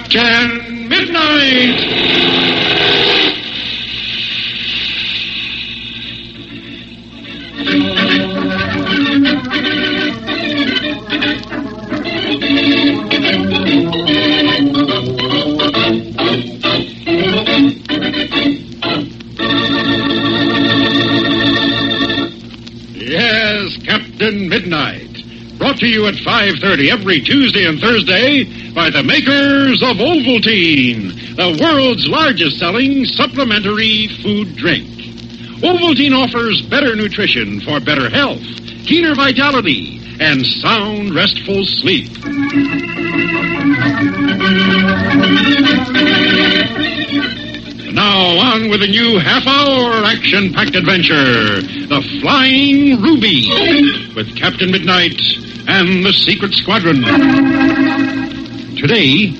Captain Midnight! Yes, Captain Midnight. Brought to you at 5:30 every Tuesday and Thursday by the makers of Ovaltine, the world's largest selling supplementary food drink. Ovaltine offers better nutrition for better health, keener vitality, and sound, restful sleep. Now on with a new half-hour action-packed adventure, The Flying Ruby, with Captain Midnight and the Secret Squadron. Today,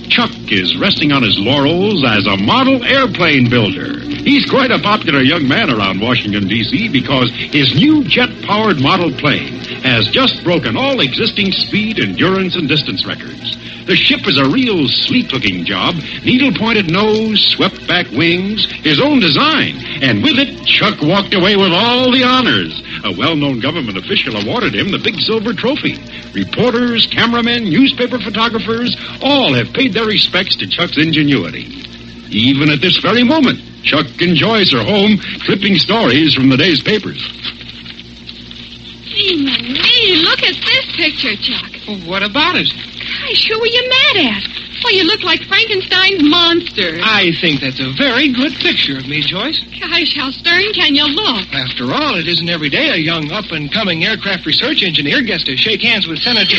Chuck is resting on his laurels as a model airplane builder. He's quite a popular young man around Washington, D.C., because his new jet-powered model plane has just broken all existing speed, endurance, and distance records. The ship is a real sleek-looking job. Needle-pointed nose, swept-back wings, his own design. And with it, Chuck walked away with all the honors. A well-known government official awarded him the big silver trophy. Reporters, cameramen, newspaper photographers, all have paid their respects to Chuck's ingenuity. Even at this very moment, Chuck enjoys her home clipping stories from the day's papers. Gee, me, look at this picture, Chuck. Well, what about it? Gosh, who were you mad at? Well, you look like Frankenstein's monster. I think that's a very good picture of me, Joyce. Gosh, how stern can you look? After all, it isn't every day a young up-and-coming aircraft research engineer gets to shake hands with Senator...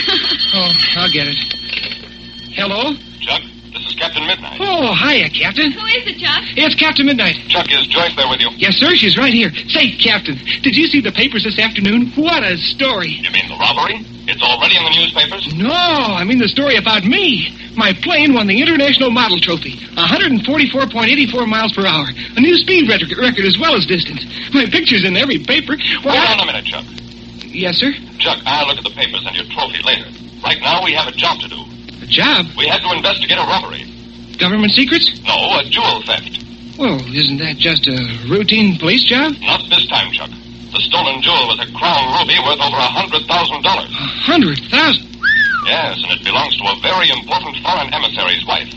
Oh, I'll get it. Hello? Chuck, this is Captain Midnight. Oh, hiya, Captain. Who is it, Chuck? It's Captain Midnight. Chuck, is Joyce there with you? Yes, sir, she's right here. Say, Captain, did you see the papers this afternoon? What a story. You mean the robbery? It's already in the newspapers? No, I mean the story about me. My plane won the International Model Trophy, 144.84 miles per hour. A new speed record as well as distance. My picture's in every paper. Well, Hold on a minute, Chuck. Yes, sir? Chuck, I'll look at the papers and your trophy later. Right now, we have a job to do. A job? We had to investigate a robbery. Government secrets? No, a jewel theft. Well, isn't that just a routine police job? Not this time, Chuck. The stolen jewel was a crown ruby worth over $100,000. $100,000? Yes, and it belongs to a very important foreign emissary's wife.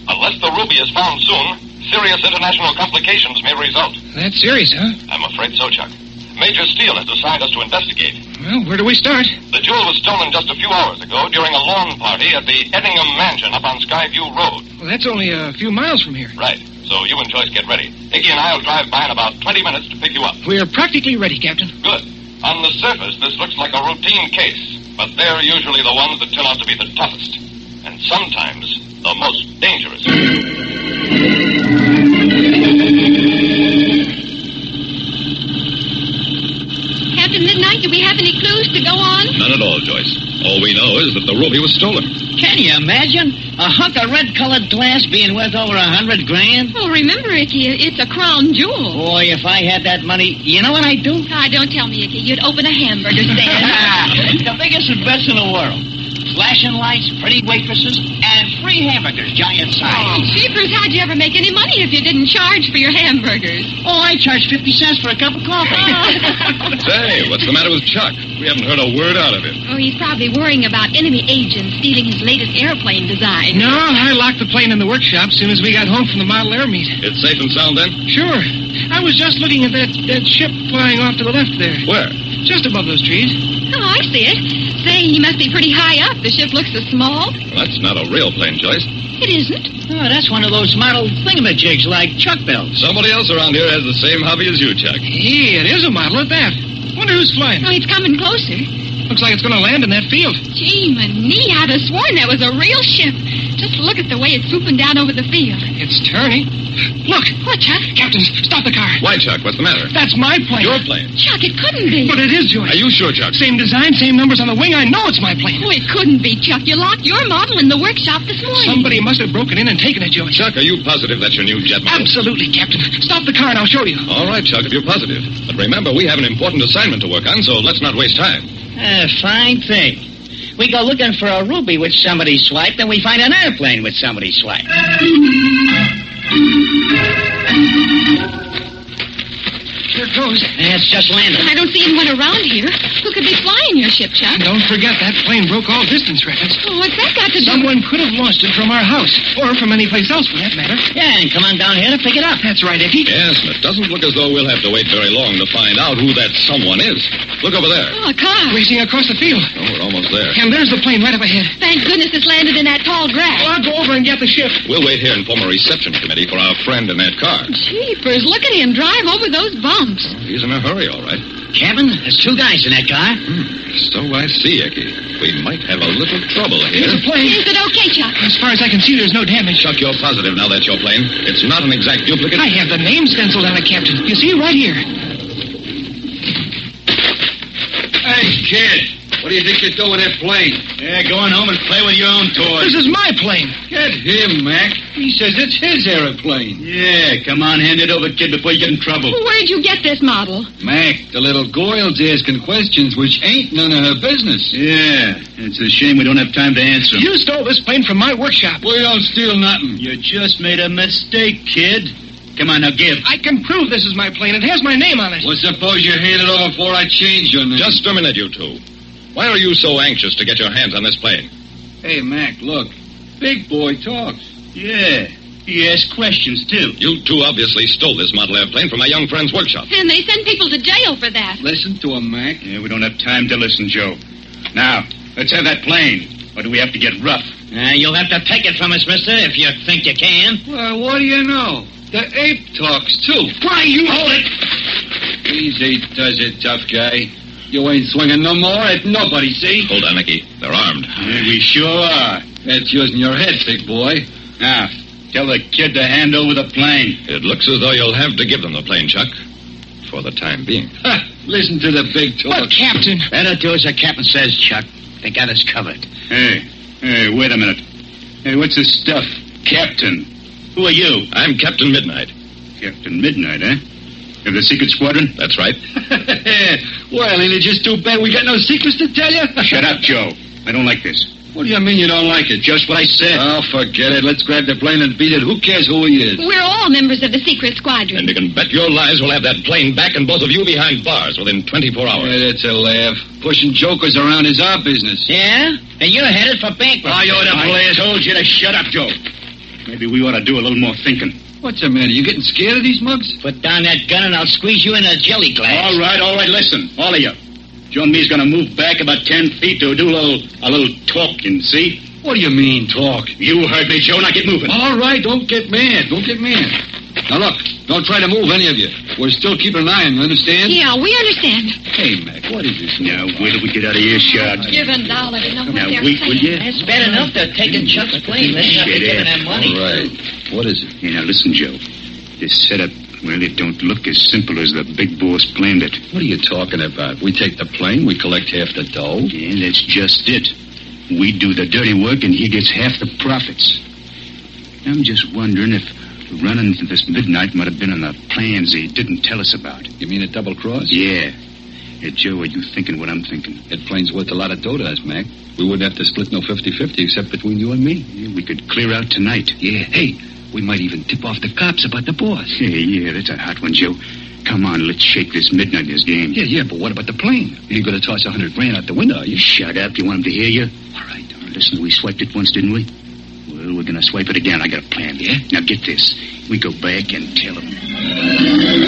Unless the ruby is found soon, serious international complications may result. That's serious, huh? I'm afraid so, Chuck. Major Steele has assigned us to investigate. Well, where do we start? The jewel was stolen just a few hours ago during a lawn party at the Ettingham Mansion up on Skyview Road. Well, that's only a few miles from here. Right. So you and Joyce get ready. Iggy and I will drive by in about 20 minutes to pick you up. We're practically ready, Captain. Good. On the surface, this looks like a routine case, but they're usually the ones that turn out to be the toughest, and sometimes the most dangerous. Captain Midnight, do we have any clues to go on? None at all, Joyce. All we know is that the ruby was stolen. Can you imagine? A hunk of red-colored glass being worth over $100,000? Oh, remember, Icky, it's a crown jewel. Boy, if I had that money, you know what I'd do? Don't tell me, Icky. You'd open a hamburger stand. The biggest and best in the world. Flashing lights, pretty waitresses, and free hamburgers, giant size. Oh, jeepers, how'd you ever make any money if you didn't charge for your hamburgers? Oh, I charge 50 cents for a cup of coffee. Say, what's the matter with Chuck? We haven't heard a word out of him. Oh, he's probably worrying about enemy agents stealing his latest airplane design. No, I locked the plane in the workshop as soon as we got home from the model air meet. It's safe and sound then? Sure. I was just looking at that ship flying off to the left there. Where? Just above those trees. Oh, I see it. Say, he must be pretty high up. The ship looks so small. Well, that's not a real plane, Joyce. It isn't. Oh, that's one of those model thingamajigs like Chuck built. Somebody else around here has the same hobby as you, Chuck. Hey, it is a model at that. Wonder who's flying. Oh, it's coming closer. Looks like it's going to land in that field. Gee, me, I'd have sworn that was a real ship. Just look at the way it's swooping down over the field. It's turning. Look. What, Chuck? Captain, stop the car. Why, Chuck? What's the matter? That's my plane. Your plane? Chuck, it couldn't be. But it is, Joyce. Are you sure, Chuck? Same design, same numbers on the wing. I know it's my plane. Oh, it couldn't be, Chuck. You locked your model in the workshop this morning. Somebody must have broken in and taken it, Joyce. Chuck, are you positive that's your new jet model? Absolutely, Captain. Stop the car and I'll show you. All right, Chuck, if you're positive. But remember, we have an important assignment to work on, so let's not waste time. Fine thing. We go looking for a ruby which somebody swiped, and we find an airplane which somebody swiped. Here it goes. It's just landed. I don't see anyone around here. Who could be flying your ship, Chuck? Don't forget, that plane broke all distance records. Oh, what's that got to do? Someone could have launched it from our house, or from any place else, for that matter. Yeah, and come on down here to pick it up. That's right, Icky. Yes, and it doesn't look as though we'll have to wait very long to find out who that someone is. Look over there. Oh, a car. Racing across the field. Oh, we're almost there. And there's the plane right up ahead. Thank goodness it's landed in that tall grass. Well, I'll go over and get the ship. We'll wait here and form a reception committee for our friend in that car. Jeepers, look at him drive over those bumps. He's in a hurry, all right. Captain, there's two guys in that car. So I see, Icky. We might have a little trouble Here's here. the plane. Is it okay, Chuck? As far as I can see, there's no damage. Chuck, you're positive now that's your plane. It's not an exact duplicate. I have the name stenciled on it, Captain. You see, right here. Hey, kid. What do you think you're doing with that plane? Yeah, go on home and play with your own This is my plane. Get him, Mac. He says it's his aeroplane. Yeah, come on, hand it over, kid, before you get in trouble. Where'd you get this model? Mac, the little Goyle's asking questions which ain't none of her business. Yeah, it's a shame we don't have time to answer 'em. You stole this plane from my workshop. We don't steal nothing. You just made a mistake, kid. Come on, now give. I can prove this is my plane. It has my name on it. Well, suppose you hand it over before I change your name. Just a minute, you two. Why are you so anxious to get your hands on this plane? Hey, Mac, look. Big boy talks. Yeah, he asks questions, too. You two obviously stole this model airplane from my young friend's workshop. And they send people to jail for that. Listen to him, Mac. Yeah, we don't have time to listen, Joe. Now, let's have that plane. Or do we have to get rough? You'll have to take it from us, mister, if you think you can. Well, what do you know? The ape talks, too. Why, you hold it! Easy does it, tough guy. You ain't swinging no more at nobody, see? Hold on, Icky. They're armed. Yeah, we sure are. That's using your head, big boy. Now, tell the kid to hand over the plane. It looks as though you'll have to give them the plane, Chuck. For the time being. Ha! Listen to the big talk. But, Captain. Better do as the captain says, Chuck. They got us covered. Hey, wait a minute. Hey, what's this stuff? Captain. Who are you? I'm Captain Midnight. Captain Midnight, eh? Of the secret squadron? That's right. Well, ain't it just too bad we got no secrets to tell you? Shut up, Joe. I don't like this. What do you mean you don't like it? Just what I said. Oh, forget it. Let's grab the plane and beat it. Who cares who he is? We're all members of the secret squadron. And you can bet your lives we'll have that plane back and both of you behind bars within 24 hours. Yeah, that's a laugh. Pushing jokers around is our business. Yeah? And you're headed for bankruptcy. I told you to shut up, Joe. Maybe we ought to do a little more thinking. What's the matter? You getting scared of these mugs? Put down that gun and I'll squeeze you in a jelly glass. All right, listen, all of you. Joe and me's gonna move back about 10 feet to do a little talking, see? What do you mean, talk? You heard me, Joe. Now get moving. All right, don't get mad. Now, look, don't try to move, any of you. We're still keeping an eye on you, understand? Yeah, we understand. Hey, Mac, what is this? Now, wait till we get out of earshot. Give a dollar to know what Now, they're wait, will saying. you? That's bad enough they're taking Chuck's plane. Let's not be Shut giving up. them money. All right. What is it? Yeah, now listen, Joe. This setup, well, it don't look as simple as the big boss planned it. What are you talking about? We take the plane, we collect half the dough. Yeah, that's just it. We do the dirty work, and he gets half the profits. I'm just wondering if running to this midnight might have been in the plans he didn't tell us about. You mean a double cross? Yeah. Hey, Joe, are you thinking what I'm thinking? That plane's worth a lot of dough to us, Mac. We wouldn't have to split no 50-50 except between you and me. Yeah, we could clear out tonight. Yeah, hey, we might even tip off the cops about the boss. Yeah, that's a hot one, Joe. Come on, let's shake this midnighters game. Yeah, but what about the plane? You ain't gonna toss $100,000 out the window, are you? Shut up. You want him to hear you? All right. Listen, we swiped it once, didn't we? Well, we're going to swipe it again. I got a plan. Yeah? Now, get this. We go back and tell him.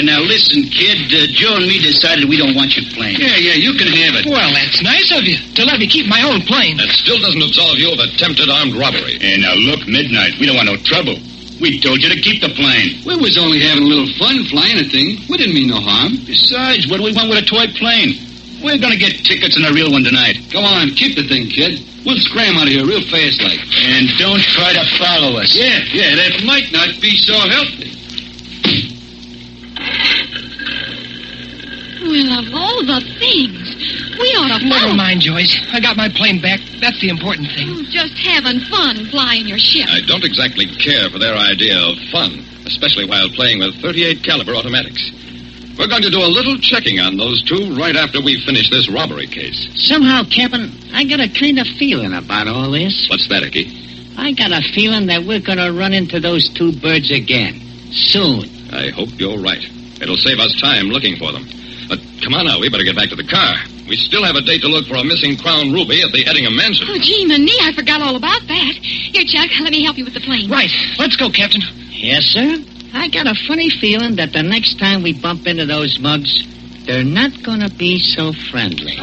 Now, listen, kid. Joe and me decided we don't want your plane. Yeah, you can have it. Well, that's nice of you to let me keep my own plane. That still doesn't absolve you of attempted armed robbery. Hey, now, look, Midnight. We don't want no trouble. We told you to keep the plane. We was only having a little fun flying a thing. We didn't mean no harm. Besides, what do we want with a toy plane? We're going to get tickets in a real one tonight. Go on, keep the thing, kid. We'll scram out of here real fast like. And don't try to follow us. Yeah, that might not be so healthy. Well, of all the things, we ought to Never follow. mind, Joyce. I got my plane back. That's the important thing. Oh, just having fun flying your ship. I don't exactly care for their idea of fun, especially while playing with .38 caliber automatics. We're going to do a little checking on those two right after we finish this robbery case. Somehow, Captain, I got a kind of feeling about all this. What's that, Icky? I got a feeling that we're going to run into those two birds again. Soon. I hope you're right. It'll save us time looking for them. But come on now, we better get back to the car. We still have a date to look for a missing crown ruby at the Ettingham Mansion. Oh, gee, me, I forgot all about that. Here, Chuck, let me help you with the plane. Right. Let's go, Captain. Yes, sir. I got a funny feeling that the next time we bump into those mugs, they're not going to be so friendly.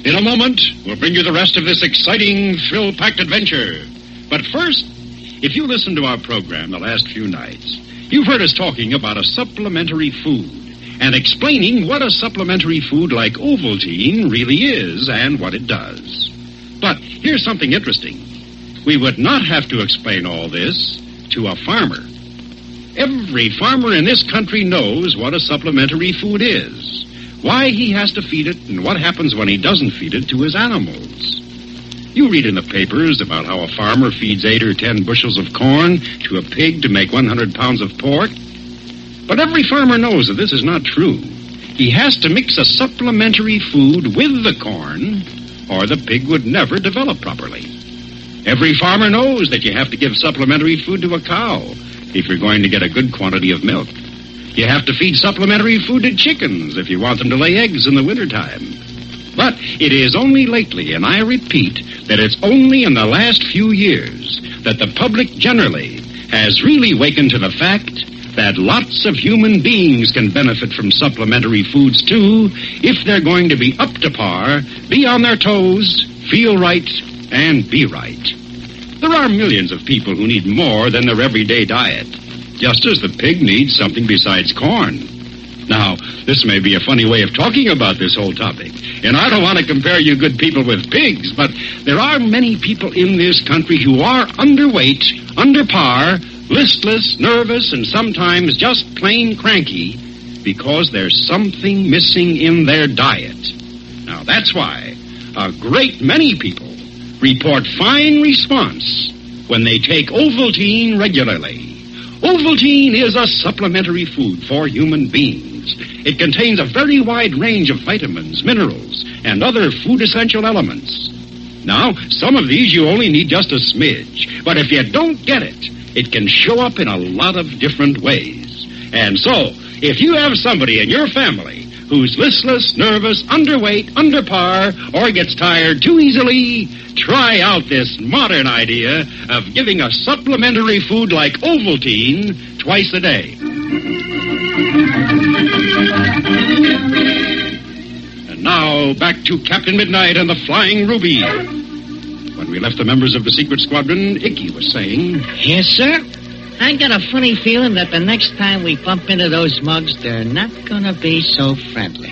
In a moment, we'll bring you the rest of this exciting, thrill-packed adventure. But first, if you listened to our program the last few nights, you've heard us talking about a supplementary food and explaining what a supplementary food like Ovaltine really is and what it does. But here's something interesting. We would not have to explain all this to a farmer. Every farmer in this country knows what a supplementary food is, why he has to feed it, and what happens when he doesn't feed it to his animals. You read in the papers about how a farmer feeds 8 or 10 bushels of corn to a pig to make 100 pounds of pork. But every farmer knows that this is not true. He has to mix a supplementary food with the corn, or the pig would never develop properly. Every farmer knows that you have to give supplementary food to a cow if you're going to get a good quantity of milk. You have to feed supplementary food to chickens if you want them to lay eggs in the wintertime. But it is only lately, and I repeat, that it's only in the last few years that the public generally has really wakened to the fact that lots of human beings can benefit from supplementary foods, too, if they're going to be up to par, be on their toes, feel right, and be right. There are millions of people who need more than their everyday diet, just as the pig needs something besides corn. Now, this may be a funny way of talking about this whole topic, and I don't want to compare you good people with pigs, but there are many people in this country who are underweight, under par, listless, nervous, and sometimes just plain cranky because there's something missing in their diet. Now, that's why a great many people report fine response when they take Ovaltine regularly. Ovaltine is a supplementary food for human beings. It contains a very wide range of vitamins, minerals, and other food essential elements. Now, some of these you only need just a smidge, but if you don't get it, it can show up in a lot of different ways. And so, if you have somebody in your family who's listless, nervous, underweight, under par, or gets tired too easily, try out this modern idea of giving a supplementary food like Ovaltine twice a day. And now, back to Captain Midnight and the Flying Ruby. When we left the members of the secret squadron, Icky was saying... Yes, sir? I got a funny feeling that the next time we bump into those mugs, they're not going to be so friendly.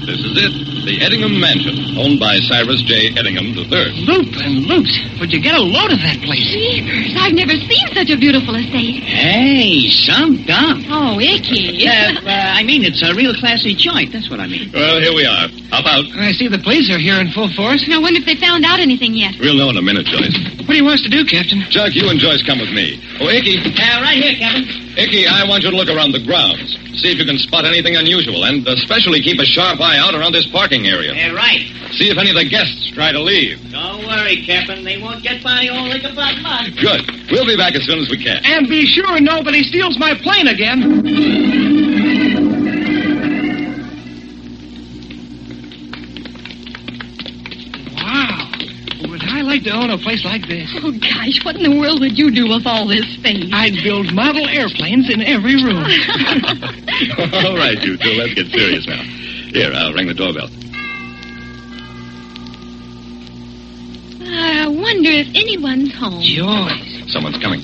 This is it. The Ettingham Mansion, owned by Cyrus J. Ettingham III. Loop and loops. Would you get a load of that place? Jeepers, I've never seen such a beautiful estate. Hey, some dump. Oh, Icky. I mean, it's a real classy joint. That's what I mean. Well, here we are. Hop out. I see the police are here in full force. I wonder if they found out anything yet. We'll know in a minute, Joyce. What do you want us to do, Captain? Chuck, you and Joyce come with me. Oh, Icky. Right here, Captain. Icky, I want you to look around the grounds. See if you can spot anything unusual, and especially keep a sharp eye out around this parking area. Right. See if any of the guests try to leave. Don't worry, Captain. They won't get by all like a butt mud. Good. We'll be back as soon as we can. And be sure nobody steals my plane again. Wow. Would I like to own a place like this? Oh, gosh, what in the world would you do with all this space? I'd build model airplanes in every room. All right, you two. Let's get serious now. Here, I'll ring the doorbell. I wonder if anyone's home. Joyce. Someone's coming.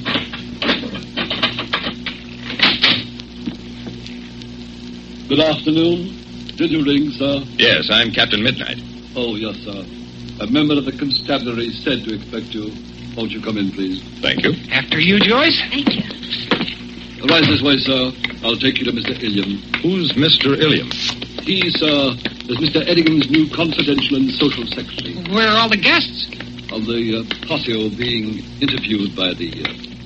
Good afternoon. Did you ring, sir? Yes, I'm Captain Midnight. Oh, yes, sir. A member of the constabulary said to expect you. Won't you come in, please? Thank you. After you, Joyce. Thank you. Rise this way, sir. I'll take you to Mr. Illiam. Who's Mr. Illiam? He's, as Mr. Eddingham's new confidential and social secretary. Where are all the guests? On the patio being interviewed by the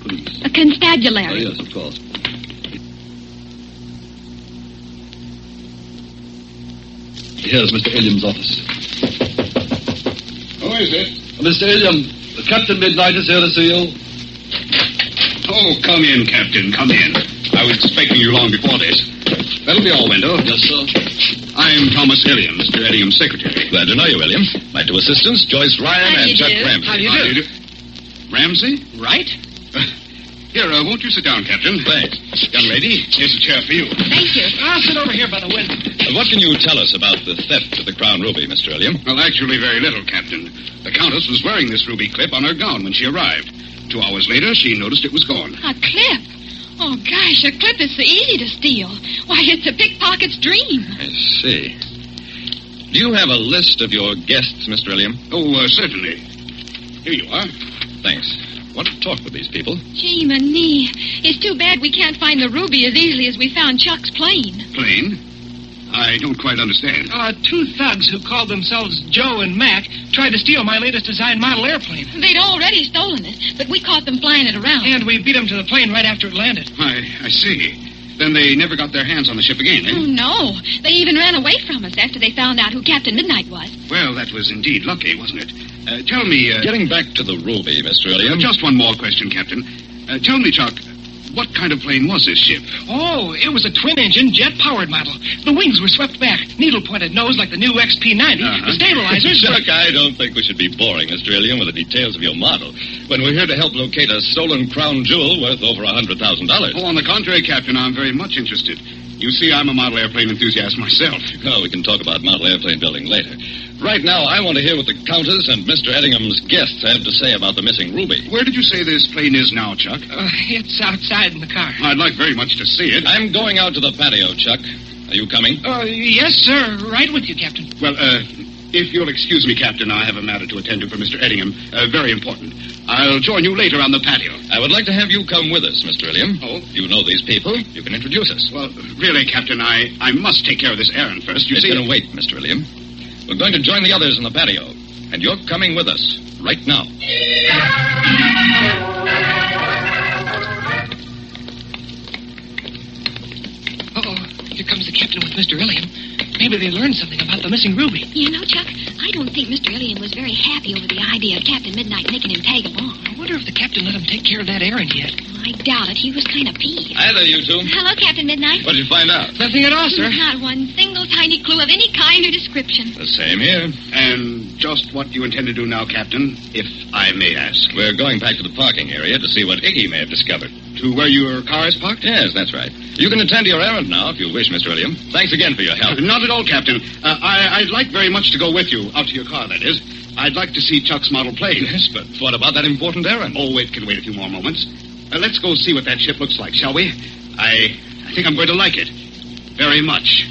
police. A constabulary. Yes, of course. Here's Mr. Illiam's office. Who is it? Mr. Illiam, Captain Midnight is here to see you. Oh, come in, Captain, come in. I was expecting you long before this. That'll be all, Wendell. Yes, sir. I'm Thomas Illiam, Mr. Eddingham's secretary. Glad to know you, William. My two assistants, Joyce Ryan How do and you Chuck do? Ramsey. How do you do? Ramsey? Right? Here, won't you sit down, Captain? Thanks. Young lady, here's a chair for you. Thank you. I'll sit over here by the window. What can you tell us about the theft of the Crown Ruby, Mr. Illiam? Well, actually, very little, Captain. The Countess was wearing this ruby clip on her gown when she arrived. 2 hours later, she noticed it was gone. A clip? Oh, gosh, a clip is so easy to steal. Why, it's a pickpocket's dream. I see. Do you have a list of your guests, Mr. Illiam? Oh, certainly. Here you are. Thanks. Want to talk with these people. Gee, me. It's too bad we can't find the ruby as easily as we found Chuck's plane. Plane? I don't quite understand. 2 thugs who called themselves Joe and Mac tried to steal my latest design model airplane. They'd already stolen it, but we caught them flying it around. And we beat them to the plane right after it landed. I see. Then they never got their hands on the ship again, eh? Oh, no. They even ran away from us after they found out who Captain Midnight was. Well, that was indeed lucky, wasn't it? Tell me... Getting back to the ruby, Mr. Illiam. Just one more question, Captain. Tell me, Chuck, what kind of plane was this ship? Oh, it was a twin-engine, jet-powered model. The wings were swept back, needle-pointed nose like the new XP90. The stabilizers... Chuck, I don't think we should be boring Mr. Illiam with the details of your model when we're here to help locate a stolen crown jewel worth over $100,000. Oh, on the contrary, Captain, I'm very much interested. You see, I'm a model airplane enthusiast myself. Oh, we can talk about model airplane building later. Right now, I want to hear what the Countess and Mr. Eddingham's guests have to say about the missing ruby. Where did you say this plane is now, Chuck? It's outside in the car. I'd like very much to see it. I'm going out to the patio, Chuck. Are you coming? Yes, sir. Right with you, Captain. Well, if you'll excuse me, Captain, I have a matter to attend to for Mr. Eddingham. Very important. I'll join you later on the patio. I would like to have you come with us, Mr. Illiam. Oh? You know these people. You can introduce us. Well, really, Captain, I must take care of this errand first. You It's see... going to wait, Mr. Illiam. We're going to join the others in the patio, and you're coming with us right now. Uh-oh. Here comes the captain with Mr. Illiam. Maybe they learned something about the missing ruby. You know, Chuck, I don't think Mr. Illiam was very happy over the idea of Captain Midnight making him tag along. I wonder if the captain let him take care of that errand yet. I doubt it. He was kind of peeved. Hi there, you two. Hello, Captain Midnight. What did you find out? Nothing at all, sir. Not one single tiny clue of any kind or description. The same here. And just what do you intend to do now, Captain, if I may ask? We're going back to the parking area to see what Iggy may have discovered. To where your car is parked? Yes, that's right. You can attend to your errand now, if you wish, Mr. Illiam. Thanks again for your help. Not at all, Captain. I'd like very much to go with you, out to your car, that is. I'd like to see Chuck's model plane. Yes, but what about that important errand? Oh, it can wait a few more moments. Let's go see what that ship looks like, shall we? I think I'm going to like it. Very much.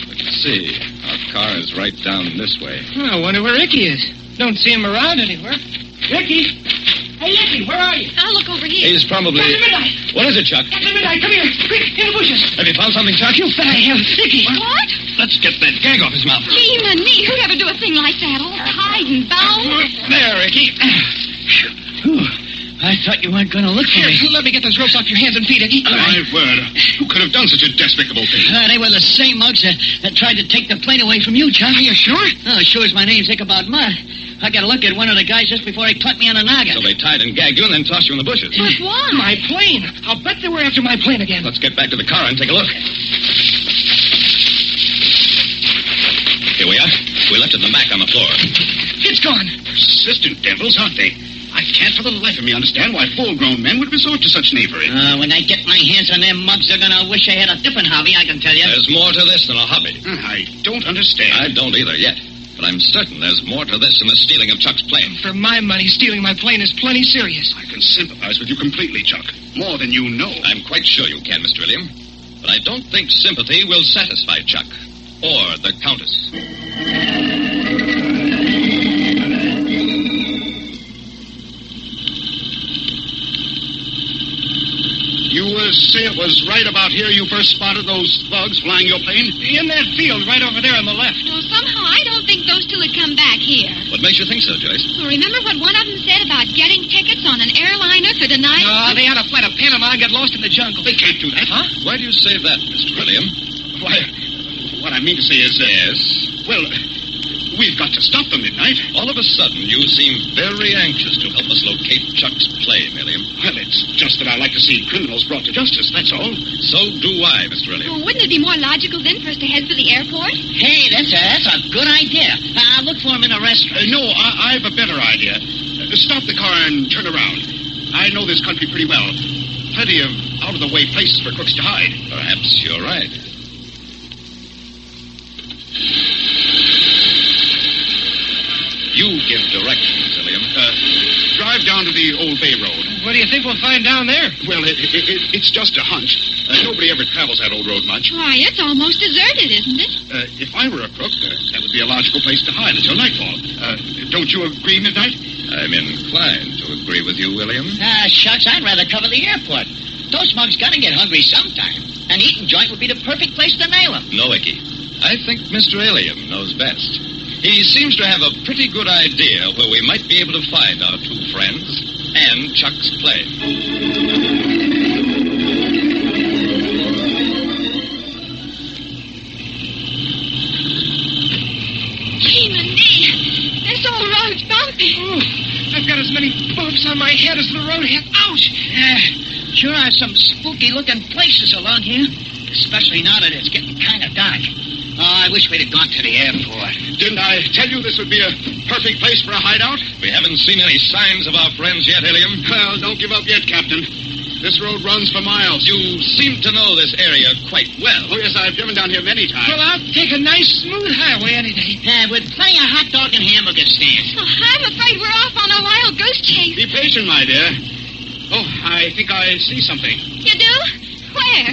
Let's see. Our car is right down this way. I wonder where Icky is. Don't see him around anywhere. Icky! Hey, Icky, where are you? I'll look over here. He's probably... Captain Midnight! What is it, Chuck? Captain Midnight, come here! Quick, in the bushes! Have you found something, Chuck? You bet I have. Icky! What? Let's get that gag off his mouth. Gee, me, who'd ever do a thing like that? All hide and bound? There, Icky. I thought you weren't going to look for Here, me. let me get those ropes off your hands and feet, Icky. My word. Who could have done such a despicable thing? They were the same mugs that tried to take the plane away from you, Chuck. Are you sure? Oh, sure as my name's Ichabod Mudd. I got a look at one of the guys just before he clapped me on the noggin. So they tied and gagged you and then tossed you in the bushes. But why? My plane. I'll bet they were after my plane again. Let's get back to the car and take a look. Here we are. We left it in the Mac on the floor. It's gone. Persistent devils, aren't they? I can't for the life of me understand why full-grown men would resort to such knavery. When I get my hands on them mugs, they're going to wish they had a different hobby, I can tell you. There's more to this than a hobby. I don't understand. I don't either yet. But I'm certain there's more to this than the stealing of Chuck's plane. For my money, stealing my plane is plenty serious. I can sympathize with you completely, Chuck. More than you know. I'm quite sure you can, Mr. William. But I don't think sympathy will satisfy Chuck. Or the Countess. say it was right about here you first spotted those thugs flying your plane? In that field right over there on the left. Well, somehow I don't think those two had come back here. What makes you think so, Joyce? Well, remember what one of them said about getting tickets on an airliner for tonight? No, they had to fly to Panama and get lost in the jungle. They can't do that. Huh? Why do you say that, Mr. William? Why, what I mean to say is, Yes? well, we've got to stop them midnight. All of a sudden, you seem very anxious to help us locate Chuck's plane, William. Well, it's just that I like to see criminals brought to justice, that's all. So do I, Mr. William. Well, wouldn't it be more logical then for us to head for the airport? Hey, that's a good idea. I'll look for him in a restaurant. No, I have a better idea. Stop the car and turn around. I know this country pretty well. Plenty of out-of-the-way places for crooks to hide. Perhaps you're right. You give directions, William. Drive down to the Old Bay Road. What do you think we'll find down there? Well, it's just a hunch. Nobody ever travels that old road much. Why, it's almost deserted, isn't it? If I were a crook, that would be a logical place to hide until nightfall. Don't you agree, Midnight? I'm inclined to agree with you, William. Shucks, I'd rather cover the airport. Those mugs gotta get hungry sometime. An eating joint would be the perfect place to nail them. No, Icky. I think Mr. William knows best. He seems to have a pretty good idea where we might be able to find our two friends and Chuck's plane. This old road's bumpy. Ooh, I've got as many bumps on my head as the road has. Ouch! Sure are some spooky-looking places along here, especially now that it's getting kind of dark. Oh, I wish we'd have gone to the airport. Didn't I tell you this would be a perfect place for a hideout? We haven't seen any signs of our friends yet, William. Well, don't give up yet, Captain. This road runs for miles. You seem to know this area quite well. Oh, yes, I've driven down here many times. Well, I'll take a nice, smooth highway any day. With plenty of hot dog and hamburger stands. Oh, I'm afraid we're off on a wild goose chase. Be patient, my dear. Oh, I think I see something. You do? Where?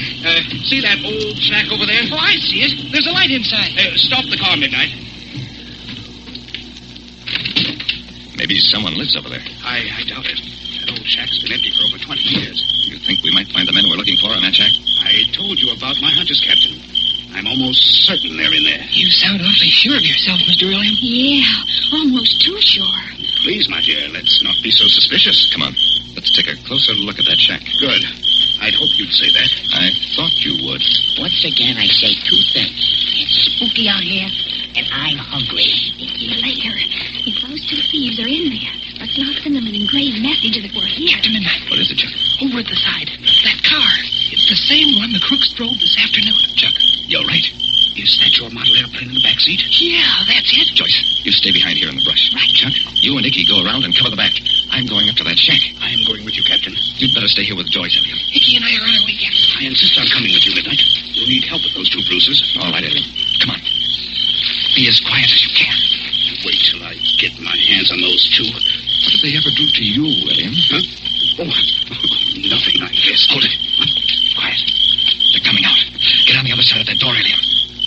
See that old shack over there? Oh, I see it. There's a light inside. Stop the car, Midnight. Maybe someone lives over there. I doubt it. That old shack's been empty for over 20 years. You think we might find the men we're looking for in that shack? I told you about my hunches, Captain. I'm almost certain they're in there. You sound awfully sure of yourself, Mr. William. Yeah, almost too sure. Please, my dear, let's not be so suspicious. Come on. Let's take a closer look at that shack. Good. I'd hope you'd say that. I thought you would. Once again, I say two things. It's spooky out here, and I'm hungry. Later, if those two thieves are in there, let's lock them in an engraved message that we're here. Captain Midnight. What is it, Chuck? Over at the side. That car. It's the same one the crooks drove this afternoon. Chuck, you're right. Is that your model airplane in the back seat? Yeah, that's it. Joyce, you stay behind here in the brush. Right. Chuck, you and Icky go around and cover the back. I'm going up to that shack. I am going with you, Captain. You'd better stay here with Joyce, William. Hickey and I are on our way, Captain. I insist on coming with you, Midnight. You'll need help with those two bruises. All right, William. Come on. Be as quiet as you can. Wait till I get my hands on those two. What did they ever do to you, William? Huh? Oh, nothing, I guess. Hold it. Quiet. They're coming out. Get on the other side of that door, William.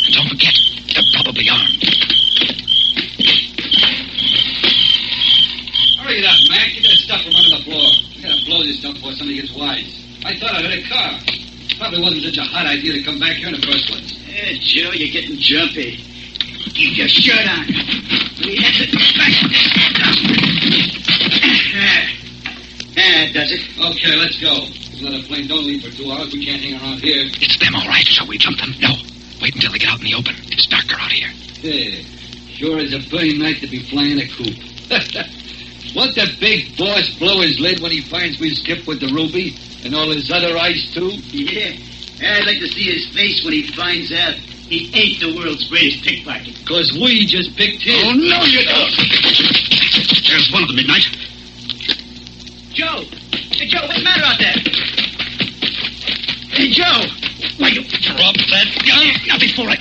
And don't forget, they're probably armed. Hurry it up, Mac. Get that stuff from under the floor. We gotta blow this stuff before somebody gets wise. I thought I heard a car. Probably wasn't such a hot idea to come back here in the first place. Hey, Joe, you're getting jumpy. Keep your shirt on. We have to back. That does it. Okay, let's go. Let a plane don't leave for 2 hours. We can't hang around here. It's them, all right. Shall we jump them? No. Wait until they get out in the open. It's darker out here. Yeah, sure is a pretty night to be flying a coop. Won't the big boss blow his lid when he finds we skip with the Ruby and all his other ice, too? Yeah. I'd like to see his face when he finds out he ain't the world's greatest pickpocket. Because we just picked him. Oh, no, you don't. There's one of them, Midnight. Joe! Hey, Joe, what's the matter out there? Hey, Joe! Why, you drop that gun? Not before I...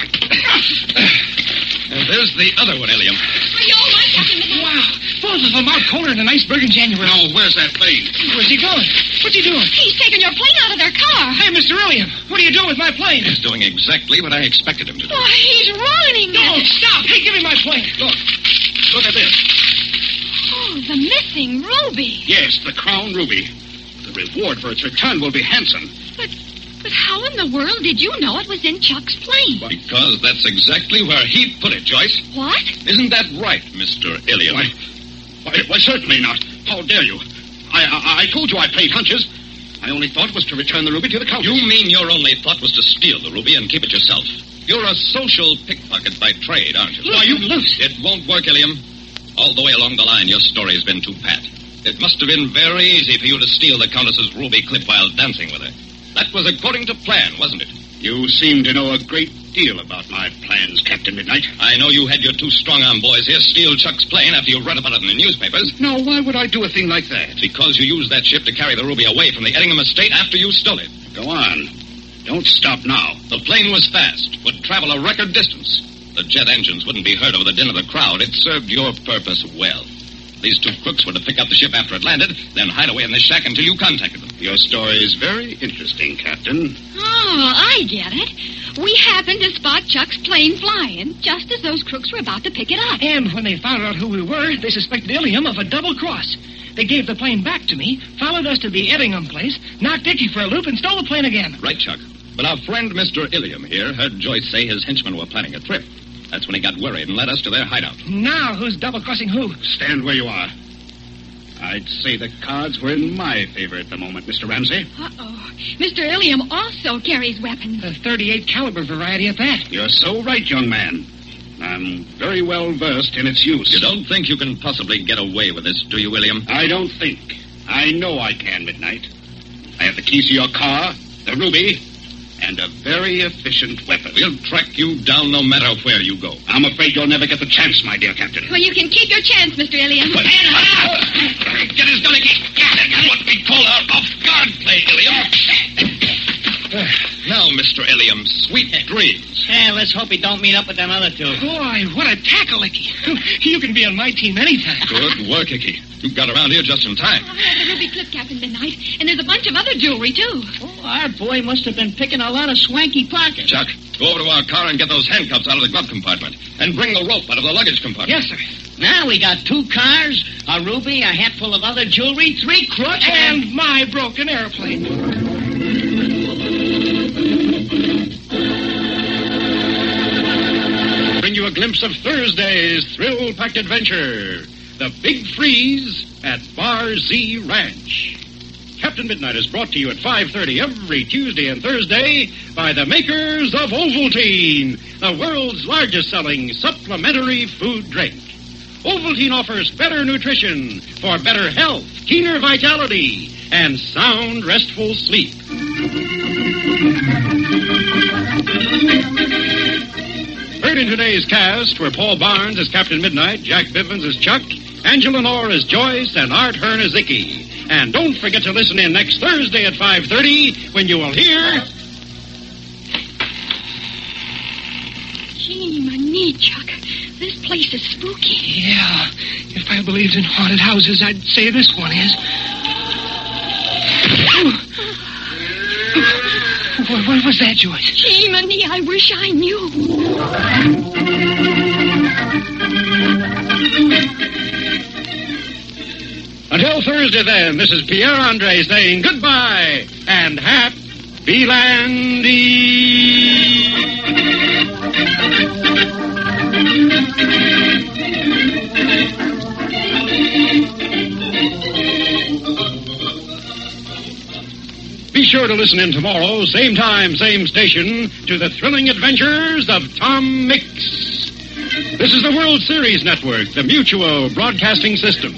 And there's the other one, William. Are you all right, Captain Midnight? Wow. Both of them out colder than an iceberg in January. Now, where's that plane? Where's he going? What's he doing? He's taking your plane out of their car. Hey, Mr. William, what are you doing with my plane? He's doing exactly what I expected him to do. Why, he's running No, it. stop. Hey, give me my plane. Look at this. Oh, the missing ruby. Yes, the crown ruby. The reward for its return will be handsome. But how in the world did you know it was in Chuck's plane? Because that's exactly where he put it, Joyce. What? Isn't that right, Mr. Ilium? Why, certainly not. How dare you? I told you I played hunches. I only thought it was to return the ruby to the Countess. You mean your only thought was to steal the ruby and keep it yourself? You're a social pickpocket by trade, aren't you? Why, you loose. It won't work, Ilium. All the way along the line, your story's been too pat. It must have been very easy for you to steal the Countess's ruby clip while dancing with her. That was according to plan, wasn't it? You seem to know a great deal about my plans, Captain Midnight. I know you had your two strong-arm boys here steal Chuck's plane after you read about it in the newspapers. Now, why would I do a thing like that? Because you used that ship to carry the ruby away from the Ettingham estate after you stole it. Go on. Don't stop now. The plane was fast, would travel a record distance. The jet engines wouldn't be heard over the din of the crowd. It served your purpose well. These two crooks were to pick up the ship after it landed, then hide away in this shack until you contacted them. Your story is very interesting, Captain. Oh, I get it. We happened to spot Chuck's plane flying just as those crooks were about to pick it up. And when they found out who we were, they suspected Ilium of a double cross. They gave the plane back to me, followed us to the Ettingham place, knocked Dickie for a loop, and stole the plane again. Right, Chuck. But our friend Mr. Ilium here heard Joyce say his henchmen were planning a trip. That's when he got worried and led us to their hideout. Now, who's double-crossing who? Stand where you are. I'd say the cards were in my favor at the moment, Mr. Ramsey. Uh-oh. Mr. Ilium also carries weapons. The 38 caliber variety at that. You're so right, young man. I'm very well versed in its use. You don't think you can possibly get away with this, do you, William? I don't think. I know I can, Midnight. I have the keys to your car, the ruby, and a very efficient weapon. We'll track you down no matter where you go. I'm afraid you'll never get the chance, my dear Captain. Well, you can keep your chance, Mr. Ilium. Get his gun again. That's what we call our off-guard play, Ilium. Now, Mr. Ilium, sweet dreams. Yeah, let's hope he don't meet up with them other two. Boy, what a tackle, Icky. You can be on my team anytime. Good work, Icky. You got around here just in time. I have the ruby clip, Captain Midnight, and there's a bunch of other jewelry, too. Oh, our boy must have been picking a lot of swanky pockets. Chuck, go over to our car and get those handcuffs out of the glove compartment. And bring the rope out of the luggage compartment. Yes, sir. Now we got 2 cars, a ruby, a hatful of other jewelry, 3 crooks, And my broken airplane. Bring you a glimpse of Thursday's thrill-packed adventure, The Big Freeze at Bar Z Ranch. Captain Midnight is brought to you at 5:30 every Tuesday and Thursday by the makers of Ovaltine, the world's largest-selling supplementary food drink. Ovaltine offers better nutrition for better health, keener vitality, and sound, restful sleep. Heard in today's cast were Paul Barnes as Captain Midnight, Jack Bivens as Chuck, Angela Knorr as Joyce, and Art Hearn as Icky. And don't forget to listen in next Thursday at 5:30 when you will hear... Gee, my knee, Chuck. This place is spooky. Yeah, if I believed in haunted houses, I'd say this one is. What was that, Joyce? Gee, my knee, I wish I knew. Until Thursday, then, this is Pierre Andre saying goodbye and happy landing. Be sure to listen in tomorrow, same time, same station, to the thrilling adventures of Tom Mix. This is the World Series Network, the Mutual Broadcasting System.